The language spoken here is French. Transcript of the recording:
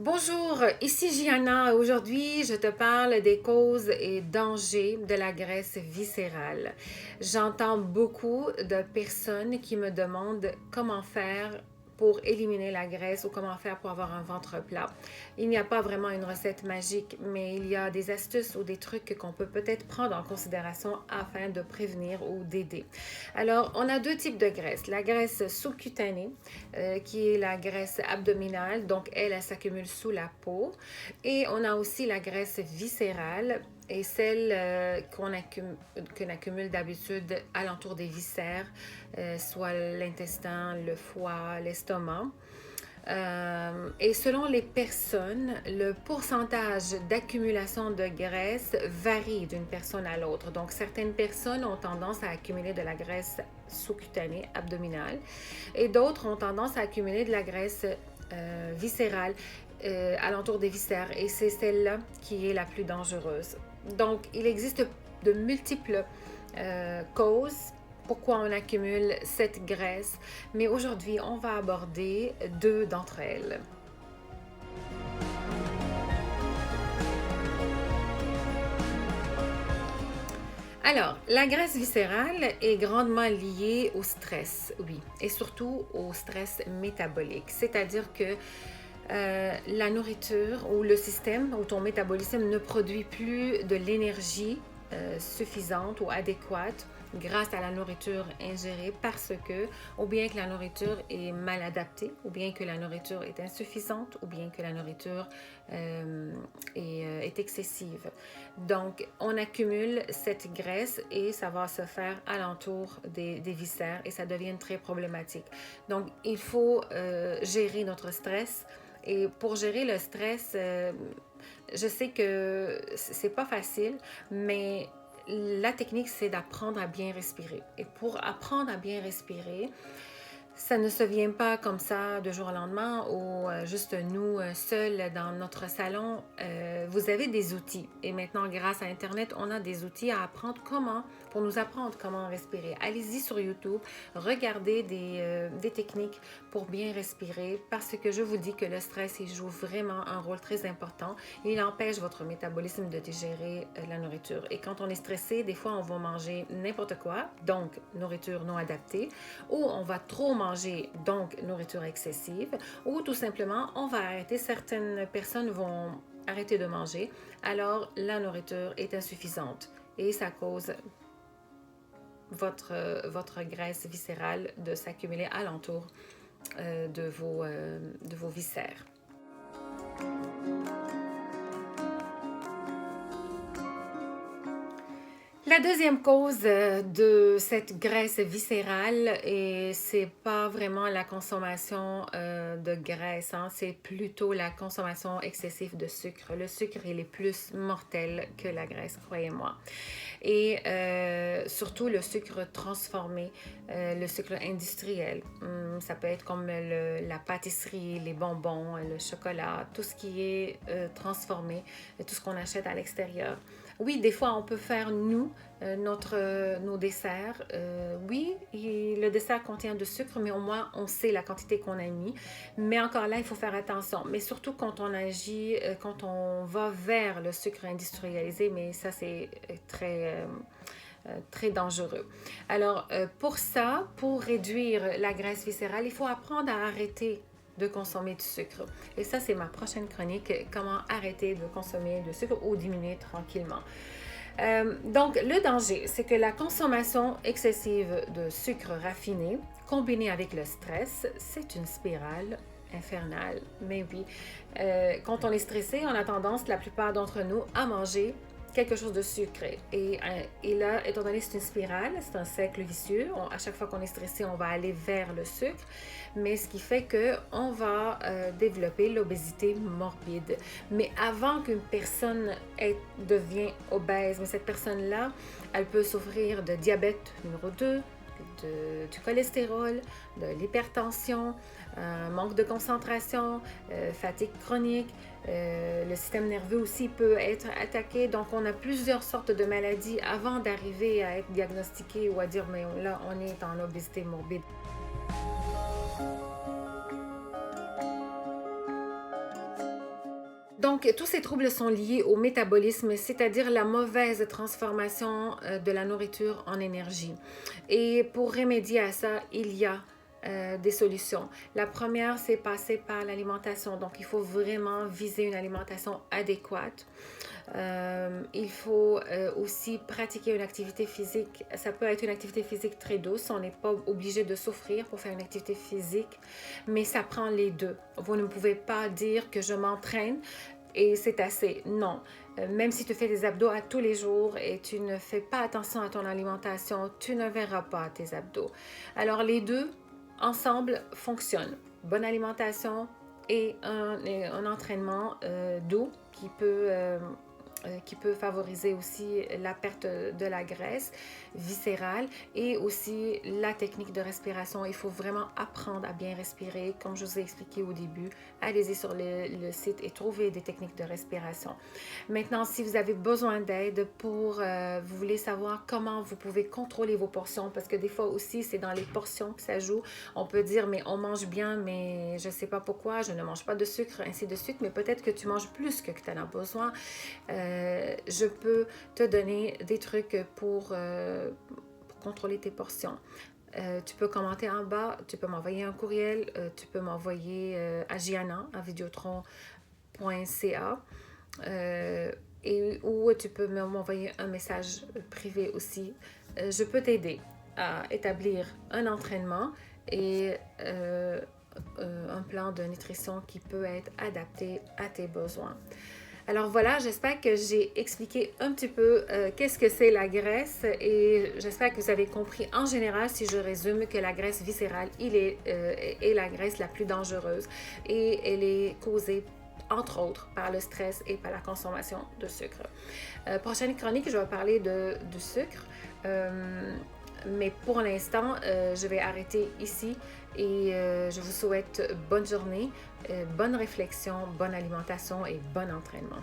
Bonjour, ici Gianna. Aujourd'hui, je te parle des causes et dangers de la graisse viscérale. J'entends beaucoup de personnes qui me demandent comment faire pour éliminer la graisse ou comment faire pour avoir un ventre plat. Il n'y a pas vraiment une recette magique, mais il y a des astuces ou des trucs qu'on peut peut-être prendre en considération afin de prévenir ou d'aider. Alors, on a deux types de graisse. La graisse sous-cutanée, qui est la graisse abdominale, donc elle s'accumule sous la peau. Et on a aussi la graisse viscérale, et celle qu'on accumule d'habitude alentour des viscères, soit l'intestin, le foie, l'estomac. Et selon les personnes, le pourcentage d'accumulation de graisse varie d'une personne à l'autre. Donc, certaines personnes ont tendance à accumuler de la graisse sous-cutanée, abdominale, et d'autres ont tendance à accumuler de la graisse viscérale alentour des viscères. Et c'est celle-là qui est la plus dangereuse. Donc, il existe de multiples causes pourquoi on accumule cette graisse, mais aujourd'hui, on va aborder deux d'entre elles. Alors, la graisse viscérale est grandement liée au stress, oui, et surtout au stress métabolique, c'est-à-dire que la nourriture ou le système ou ton métabolisme ne produit plus de l'énergie suffisante ou adéquate grâce à la nourriture ingérée parce que, ou bien que la nourriture est mal adaptée, ou bien que la nourriture est insuffisante, ou bien que la nourriture est excessive. Donc, on accumule cette graisse et ça va se faire alentour des viscères et ça devient très problématique. Donc, il faut gérer notre stress. Et pour gérer le stress, je sais que c'est pas facile, mais la technique, c'est d'apprendre à bien respirer. Et pour apprendre à bien respirer, ça ne se vient pas comme ça de jour au lendemain ou juste nous seuls dans notre salon. Vous avez des outils et maintenant grâce à Internet, on a des outils à apprendre pour nous apprendre comment respirer. Allez-y sur YouTube, regardez des techniques pour bien respirer parce que je vous dis que le stress, il joue vraiment un rôle très important. Il empêche votre métabolisme de digérer la nourriture. Et quand on est stressé, des fois, on va manger n'importe quoi, donc nourriture non adaptée, ou on va trop manger, donc nourriture excessive, ou tout simplement, on va arrêter. Certaines personnes vont arrêter de manger, alors la nourriture est insuffisante et ça cause votre graisse viscérale de s'accumuler alentour de vos viscères. La deuxième cause de cette graisse viscérale, et c'est pas vraiment la consommation de graisse, hein, c'est plutôt la consommation excessive de sucre. Le sucre, il est plus mortel que la graisse, croyez-moi. Et surtout le sucre transformé, le sucre industriel. Ça peut être comme la pâtisserie, les bonbons, le chocolat, tout ce qui est transformé, tout ce qu'on achète à l'extérieur. Oui, des fois, on peut faire, nos desserts. Oui, le dessert contient de sucre, mais au moins, on sait la quantité qu'on a mis. Mais encore là, il faut faire attention. Mais surtout quand on agit, quand on va vers le sucre industrialisé, mais ça, c'est très dangereux. Alors, pour ça, pour réduire la graisse viscérale, il faut apprendre à arrêter de consommer du sucre. Et ça, c'est ma prochaine chronique, comment arrêter de consommer du sucre ou diminuer tranquillement. Donc, le danger, c'est que la consommation excessive de sucre raffiné, combinée avec le stress, c'est une spirale infernale. Mais oui, quand on est stressé, on a tendance, la plupart d'entre nous, à manger quelque chose de sucré. Et là, étant donné que c'est une spirale, c'est un cercle vicieux, à chaque fois qu'on est stressé, on va aller vers le sucre, mais ce qui fait qu'on va développer l'obésité morbide. Mais avant qu'une personne devienne obèse, mais cette personne-là, elle peut souffrir de diabète numéro 2, du cholestérol, de l'hypertension, manque de concentration, fatigue chronique. Le système nerveux aussi peut être attaqué. Donc, on a plusieurs sortes de maladies avant d'arriver à être diagnostiqué ou à dire, mais là, on est en obésité morbide. Donc, tous ces troubles sont liés au métabolisme, c'est-à-dire la mauvaise transformation de la nourriture en énergie. Et pour remédier à ça, il y a des solutions. La première, c'est passer par l'alimentation. Donc, il faut vraiment viser une alimentation adéquate. Il faut aussi pratiquer une activité physique. Ça peut être une activité physique très douce. On n'est pas obligé de souffrir pour faire une activité physique, mais ça prend les deux. Vous ne pouvez pas dire que je m'entraîne et c'est assez. Non. Même si tu fais des abdos à tous les jours et tu ne fais pas attention à ton alimentation, tu ne verras pas tes abdos. Alors les deux ensemble fonctionnent. Bonne alimentation et un entraînement doux qui peut favoriser aussi la perte de la graisse viscérale et aussi la technique de respiration. Il faut vraiment apprendre à bien respirer, comme je vous ai expliqué au début. Allez-y sur le site et trouvez des techniques de respiration. Maintenant, si vous avez besoin d'aide vous voulez savoir comment vous pouvez contrôler vos portions, parce que des fois aussi, c'est dans les portions que ça joue. On peut dire, mais on mange bien, mais je ne sais pas pourquoi, je ne mange pas de sucre, ainsi de suite, mais peut-être que tu manges plus que tu en as besoin. Je peux te donner des trucs pour contrôler tes portions. Tu peux commenter en bas, tu peux m'envoyer un courriel, tu peux m'envoyer à Gianna, à videotron.ca ou tu peux m'envoyer un message privé aussi. Je peux t'aider à établir un entraînement et un plan de nutrition qui peut être adapté à tes besoins. Alors voilà, j'espère que j'ai expliqué un petit peu qu'est-ce que c'est la graisse et j'espère que vous avez compris en général, si je résume, que la graisse viscérale est la graisse la plus dangereuse et elle est causée entre autres par le stress et par la consommation de sucre. Prochaine chronique, je vais parler du sucre. Mais pour l'instant, je vais arrêter ici et je vous souhaite bonne journée, bonne réflexion, bonne alimentation et bon entraînement.